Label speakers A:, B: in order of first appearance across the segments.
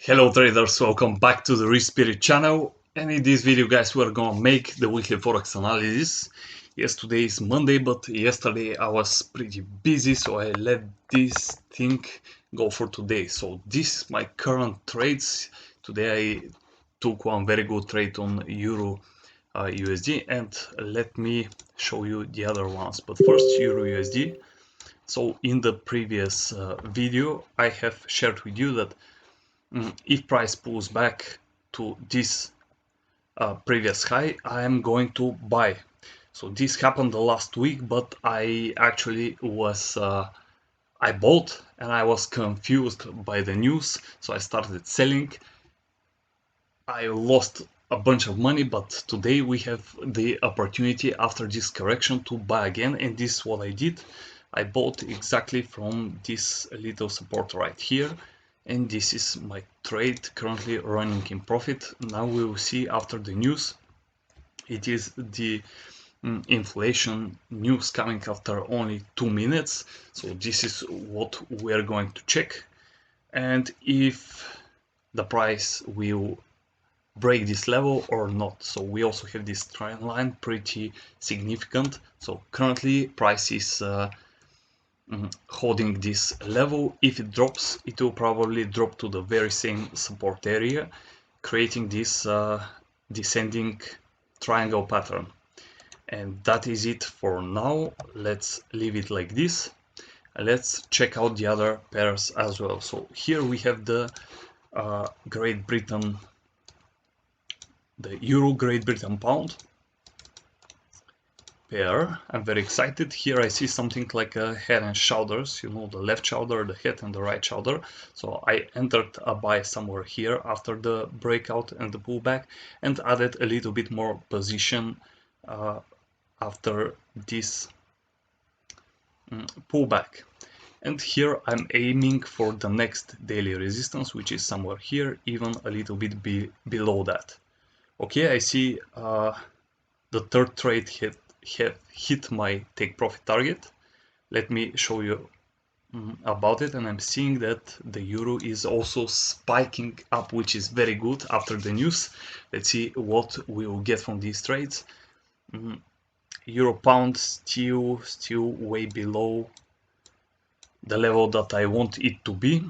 A: Hello traders, welcome back to the Rich Spirit channel, and in this video guys we're gonna make the weekly forex analysis. Yes, today is Monday, but yesterday I was pretty busy, so I let this thing go for today. So this is my current trades. Today I took one very good trade on Euro USD, and let me show you the other ones. But first Euro USD. So in the previous video I have shared with you that if price pulls back to this previous high, I am going to buy. So this happened the last week, but I actually was I bought and I was confused by the news, so I started selling. I lost a bunch of money, but today we have the opportunity after this correction to buy again, and this is what I did. I bought exactly from this little support right here, and this is my trade currently running in profit. Now we will see after the news. It is the inflation news coming after only 2 minutes, so this is what we are going to check, and if the price will break this level or not. So we also have this trend line pretty significant. So currently price is holding this level. If it drops, it will probably drop to the very same support area, creating this descending triangle pattern. And that is it for now. Let's leave it like this. Let's check out the other pairs as well. So here we have the Great Britain, the Euro Great Britain Pound pair. I'm very excited. Here I see something like a head and shoulders, you know, the left shoulder, the head and the right shoulder. So I entered a buy somewhere here after the breakout and the pullback, and added a little bit more position after this pullback. And here I'm aiming for the next daily resistance, which is somewhere here, even a little bit below that. Okay, I see the third trade hit my take profit target. Let me show you about it, and I'm seeing that the euro is also spiking up, which is very good after the news. Let's see what we will get from these trades. Euro pound still way below the level that I want it to be.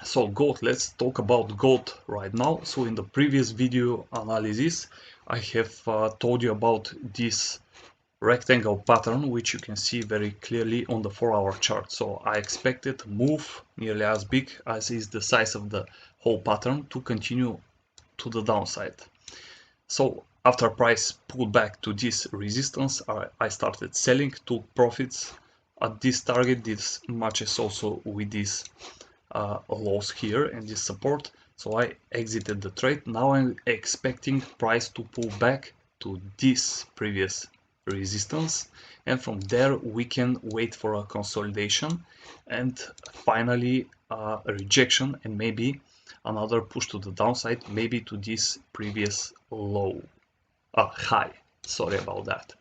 A: So gold, let's talk about gold right now. So in the previous video analysis I have told you about this rectangle pattern, which you can see very clearly on the 4-hour chart. So I expected a move nearly as big as is the size of the whole pattern to continue to the downside. So after price pulled back to this resistance, I started selling, took profits at this target. This matches also with this loss here and this support, so I exited the trade. Now I'm expecting price to pull back to this previous resistance, and from there we can wait for a consolidation and finally a rejection, and maybe another push to the downside, maybe to this previous low high. Sorry about that.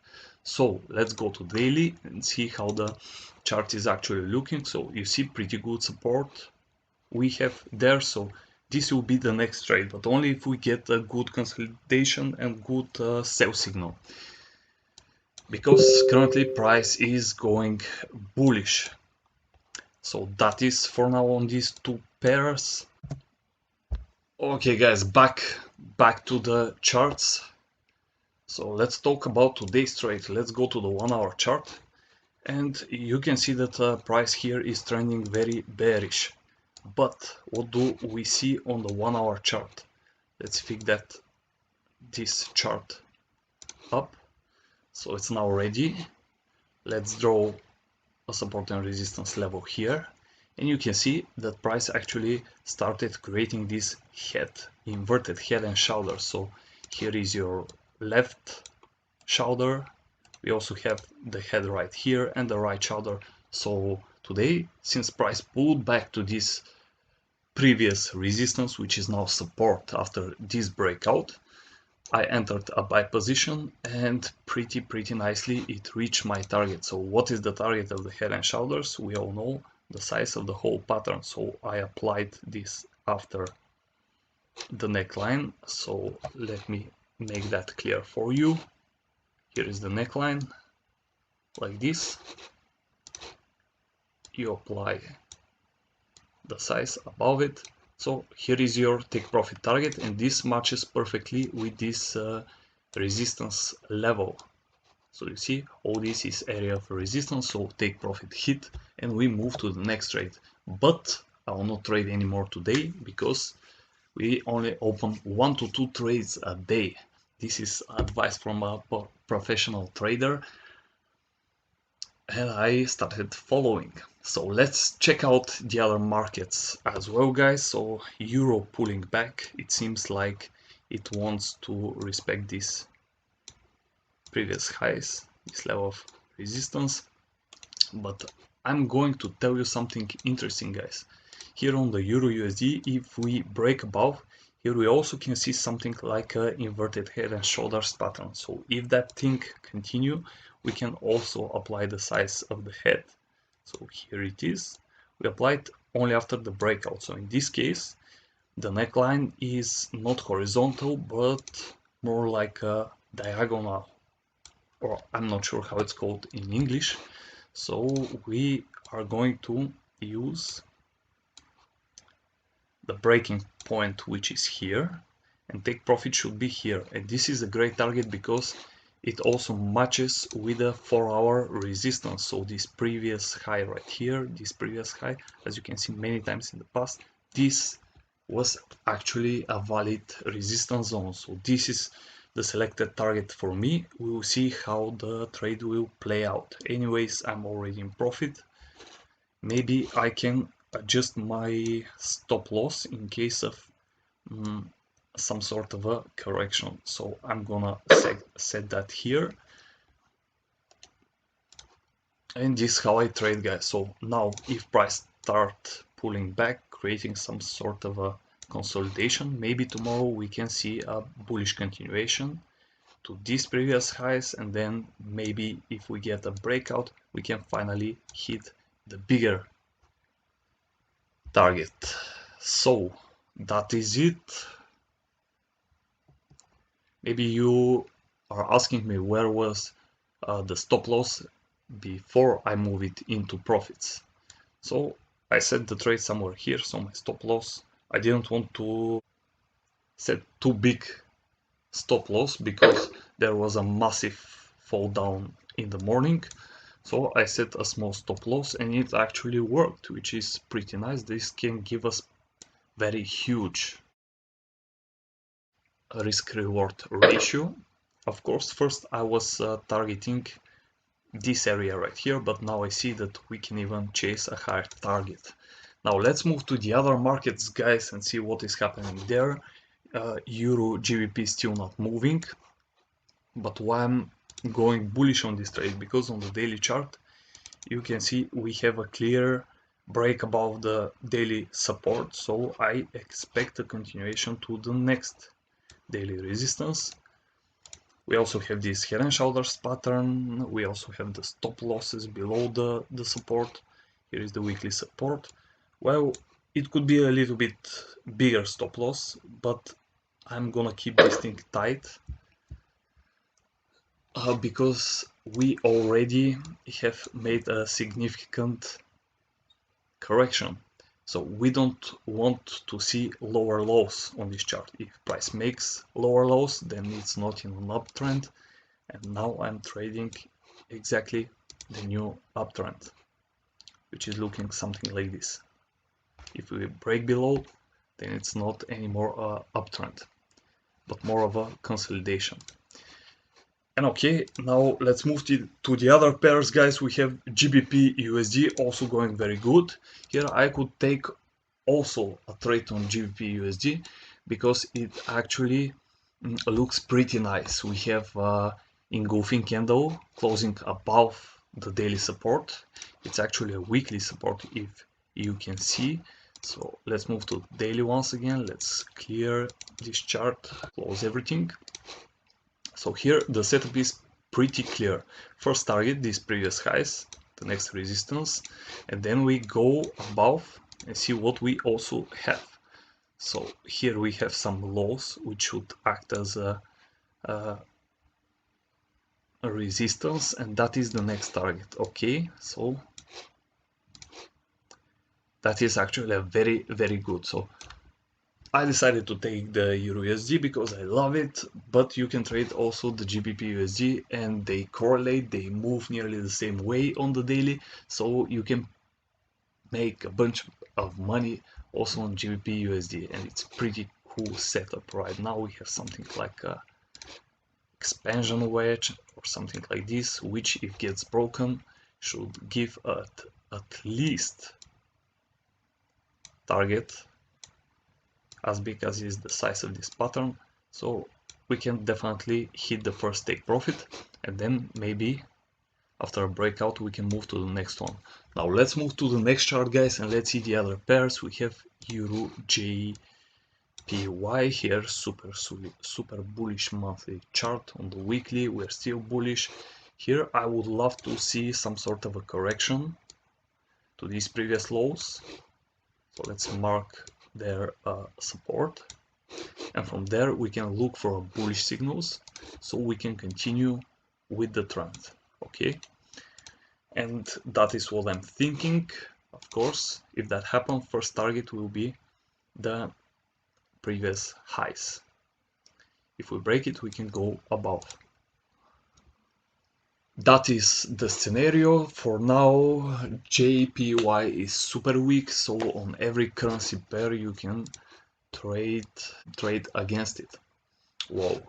A: So let's go to daily and see how the chart is actually looking. So you see pretty good support we have there, so this will be the next trade, but only if we get a good consolidation and good sell signal, because currently price is going bullish. So that is for now on these two pairs. Okay guys, back to the charts. So let's talk about today's trade. Let's go to the 1-hour chart, and you can see that price here is trending very bearish. But what do we see on the 1-hour chart? Let's pick this chart up. So it's now ready. Let's draw a support and resistance level here, and you can see that price actually started creating this inverted head and shoulder. So here is your left shoulder. We also have the head right here and the right shoulder. So today, since price pulled back to this previous resistance, which is now support after this breakout, I entered a buy position, and pretty nicely it reached my target. So what is the target of the head and shoulders? We all know the size of the whole pattern, so I applied this after the neckline. So let me make that clear for you. Here is the neckline, like this. You apply the size above it. So here is your take profit target, and this matches perfectly with this resistance level. So you see, all this is area of resistance, so take profit hit, and we move to the next trade. But I will not trade anymore today because we only open 1 to 2 trades a day. This is advice from a professional trader, and I started following. So let's check out the other markets as well, guys. So euro pulling back, it seems like it wants to respect this previous highs, this level of resistance. But I'm going to tell you something interesting, guys. Here on the euro USD, if we break above, here we also can see something like an inverted head and shoulders pattern. So if that thing continue, we can also apply the size of the head. So here it is. We apply it only after the breakout. So in this case, the neckline is not horizontal, but more like a diagonal, or I'm not sure how it's called in English. So we are going to use the breaking point, which is here, and take profit should be here. And this is a great target because it also matches with the 4-hour resistance. So this previous high right here, this previous high, as you can see many times in the past, this was actually a valid resistance zone. So this is the selected target for me. We will see how the trade will play out. Anyways, I'm already in profit. Maybe I can adjust my stop loss in case of some sort of a correction. So I'm gonna set that here. And this is how I trade, guys. So now if price start pulling back, creating some sort of a consolidation, maybe tomorrow we can see a bullish continuation to these previous highs, and then maybe if we get a breakout, we can finally hit the bigger target. So that is it. Maybe you are asking me where was the stop loss before I move it into profits. So I set the trade somewhere here, so my stop loss, I didn't want to set too big stop loss because there was a massive fall down in the morning. So I set a small stop loss and it actually worked, which is pretty nice. This can give us very huge risk reward ratio. Of course, first I was targeting this area right here, but now I see that we can even chase a higher target. Now let's move to the other markets, guys, and see what is happening there. Euro GBP still not moving, but why I'm going bullish on this trade, because on the daily chart you can see we have a clear break above the daily support, so I expect a continuation to the next daily resistance. We also have this head and shoulders pattern. We also have the stop losses below the support. Here is the weekly support. Well, it could be a little bit bigger stop loss, but I'm gonna keep this thing tight because we already have made a significant correction. So we don't want to see lower lows on this chart. If price makes lower lows, then it's not in an uptrend. And now I'm trading exactly the new uptrend, which is looking something like this. If we break below, then it's not anymore a uptrend, but more of a consolidation. And okay, now let's move to the other pairs, guys. We have GBP USD also going very good. Here I could take also a trade on GBP USD because it actually looks pretty nice. We have engulfing candle closing above the daily support. It's actually a weekly support, if you can see. So let's move to daily once again. Let's clear this chart, close everything. So here the setup is pretty clear. First target, these previous highs, the next resistance, and then we go above and see what we also have. So here we have some lows which should act as a resistance, and that is the next target. Okay, so that is actually a very good. So I decided to take the EURUSD because I love it, but you can trade also the GBP USD, and they correlate, they move nearly the same way on the daily, so you can make a bunch of money also on GBP USD, and it's pretty cool setup. Right now we have something like a expansion wedge or something like this, which if gets broken should give at least target as big as is the size of this pattern, so we can definitely hit the first take profit, and then maybe after a breakout we can move to the next one. Now let's move to the next chart, guys, and let's see the other pairs. We have Euro JPY here, super bullish monthly chart. On the weekly we're still bullish. Here I would love to see some sort of a correction to these previous lows, so let's mark their support, and from there we can look for bullish signals so we can continue with the trend. Okay, and that is what I'm thinking. Of course, if that happens, first target will be the previous highs. If we break it, we can go above. That is the scenario for now. JPY is super weak, so on every currency pair you can trade against it. Whoa,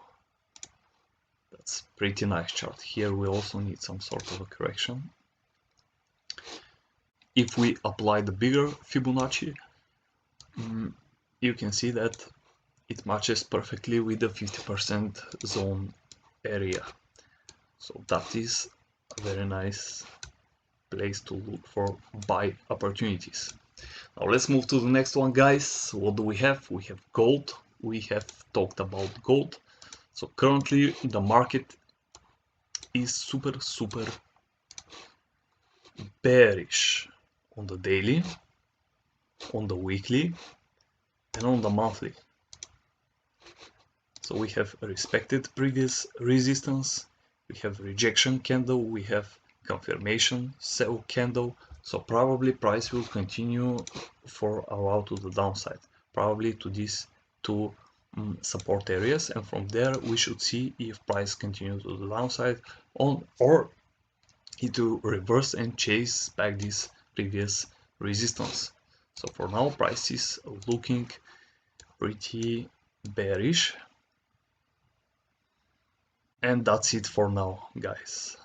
A: that's pretty nice chart. Here we also need some sort of a correction. If we apply the bigger Fibonacci, you can see that it matches perfectly with the 50% zone area. So that is a very nice place to look for buy opportunities. Now let's move to the next one, guys. What do we have? We have gold. We have talked about gold. So currently the market is super bearish on the daily, on the weekly, and on the monthly. So we have respected previous resistance, we have rejection candle, we have confirmation sell candle. So probably price will continue for a while to the downside, probably to these two support areas, and from there we should see if price continues to the downside or it will reverse and chase back this previous resistance. So for now price is looking pretty bearish, and that's it for now, guys.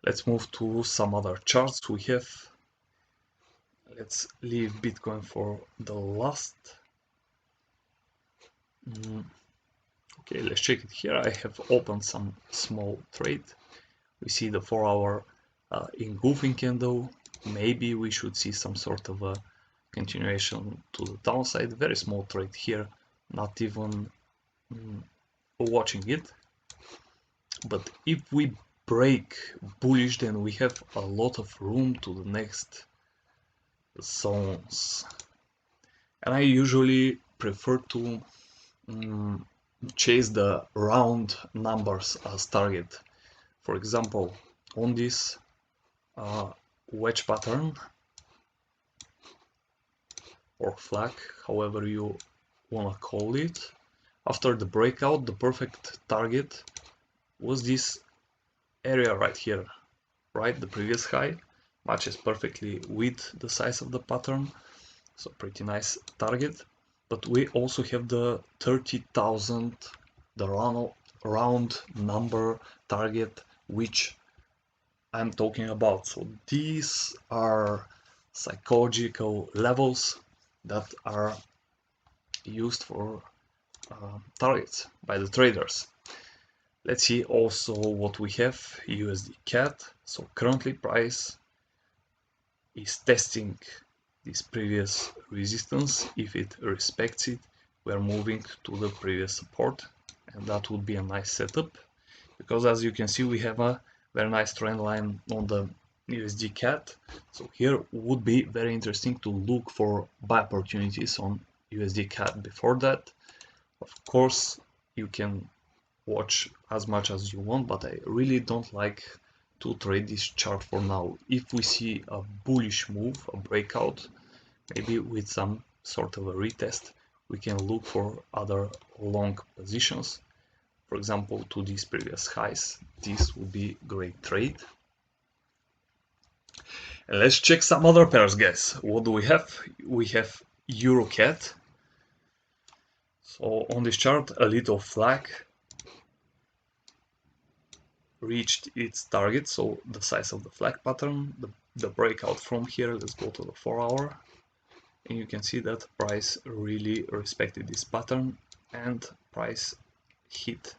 A: Let's move to some other charts we have. Let's leave Bitcoin for the last. Okay, let's check it here. I have opened some small trade. We see the 4-hour engulfing candle. Maybe we should see some sort of a continuation to the downside. Very small trade here, not even watching it. But if we break bullish, then we have a lot of room to the next zones. And I usually prefer to chase the round numbers as target. For example, on this wedge pattern or flag, however you wanna call it, after the breakout, the perfect target was this area right here, right? The previous high matches perfectly with the size of the pattern, so pretty nice target. But we also have the 30,000, the round number target, which I'm talking about. So these are psychological levels that are used for targets by the traders. Let's see also what we have. USD CAD. So currently price is testing this previous resistance. If it respects it, we are moving to the previous support, and that would be a nice setup, because as you can see we have a very nice trend line on the USD CAD. So here would be very interesting to look for buy opportunities on USD CAD. Before that, of course, you can watch as much as you want, but I really don't like to trade this chart for now. If we see a bullish move, a breakout, maybe with some sort of a retest, we can look for other long positions. For example, to these previous highs, this would be great trade. And let's check some other pairs, guys. What do we have? We have Euro CAD. So on this chart, a little flag reached its target, so the size of the flag pattern, the breakout from here. Let's go to the 4-hour, and you can see that price really respected this pattern and price hit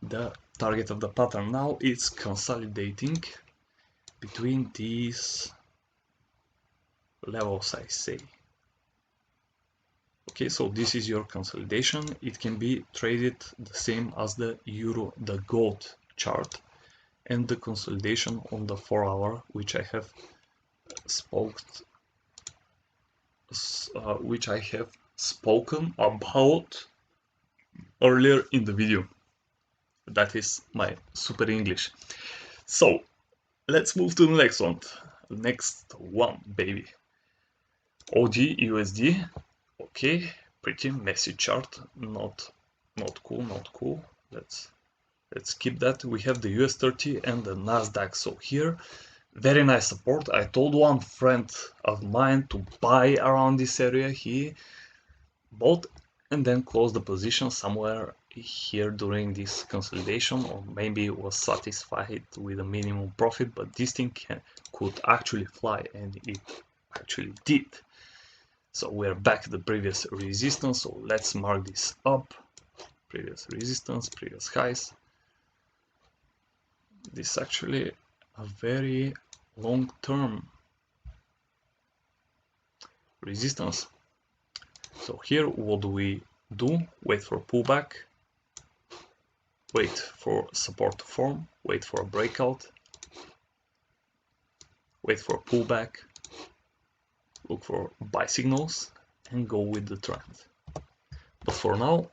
A: the target of the pattern. Now it's consolidating between these levels, I say. Okay, so this is your consolidation. It can be traded the same as the euro, the gold chart, and the consolidation on the 4-hour, which I have spoken about earlier in the video. That is my super English. So let's move to the next one. Next one, baby. OG USD. Okay, pretty messy chart. Not cool, not cool. Let's keep that. We have the US 30 and the Nasdaq. So here, very nice support. I told one friend of mine to buy around this area. He bought and then closed the position somewhere here during this consolidation, or maybe was satisfied with a minimum profit, but this thing could actually fly, and it actually did. So we're back to the previous resistance, so let's mark this up. Previous resistance, previous highs. This is actually a very long-term resistance. So here, what do we do? Wait for pullback, wait for support to form, wait for a breakout, wait for a pullback, look for buy signals, and go with the trend. But for now,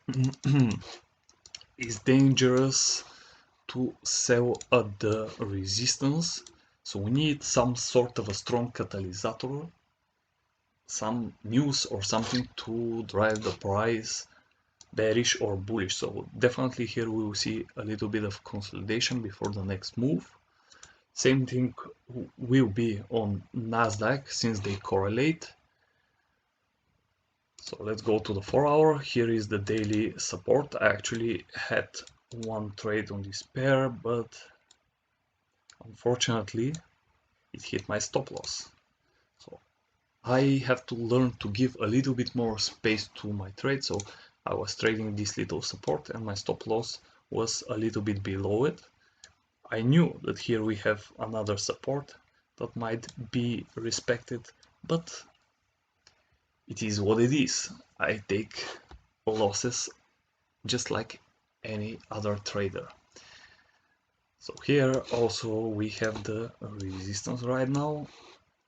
A: it's dangerous to sell at the resistance, so we need some sort of a strong catalyst, some news or something to drive the price bearish or bullish. So definitely here we will see a little bit of consolidation before the next move. Same thing will be on Nasdaq since they correlate. So let's go to the 4-hour. Here is the daily support. I actually had one trade on this pair, but unfortunately it hit my stop loss. So I have to learn to give a little bit more space to my trade. So I was trading this little support and my stop loss was a little bit below it. I knew that here we have another support that might be respected, but it is what it is. I take losses just like any other trader. So here also we have the resistance right now,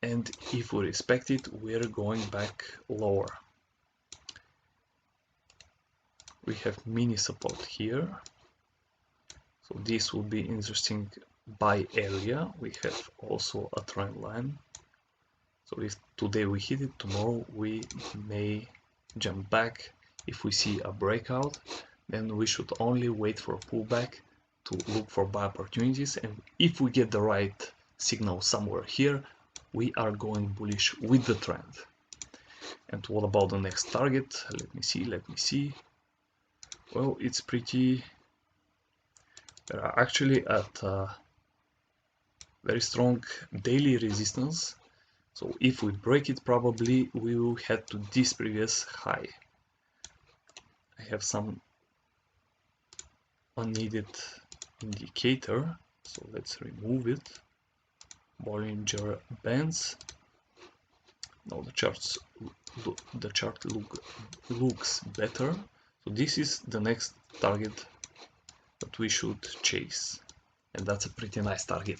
A: and if we respect it, we're going back lower. We have mini support here, so this will be interesting buy area. We have also a trend line, so if today we hit it, tomorrow we may jump back. If we see a breakout, then we should only wait for a pullback to look for buy opportunities, and if we get the right signal somewhere here, we are going bullish with the trend. And what about the next target? Let me see. Well, it's pretty... We're actually at a very strong daily resistance. So if we break it, probably we will head to this previous high. I have some unneeded indicator, so let's remove it. Bollinger Bands. Now the chart looks better. So this is the next target that we should chase. and that's a pretty nice target.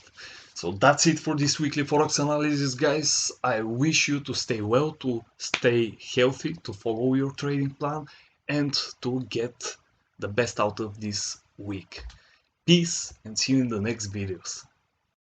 A: So that's it for this weekly forex analysis, guys. I wish you to stay well, to stay healthy, to follow your trading plan, and to get the best out of this week. Peace, and see you in the next videos.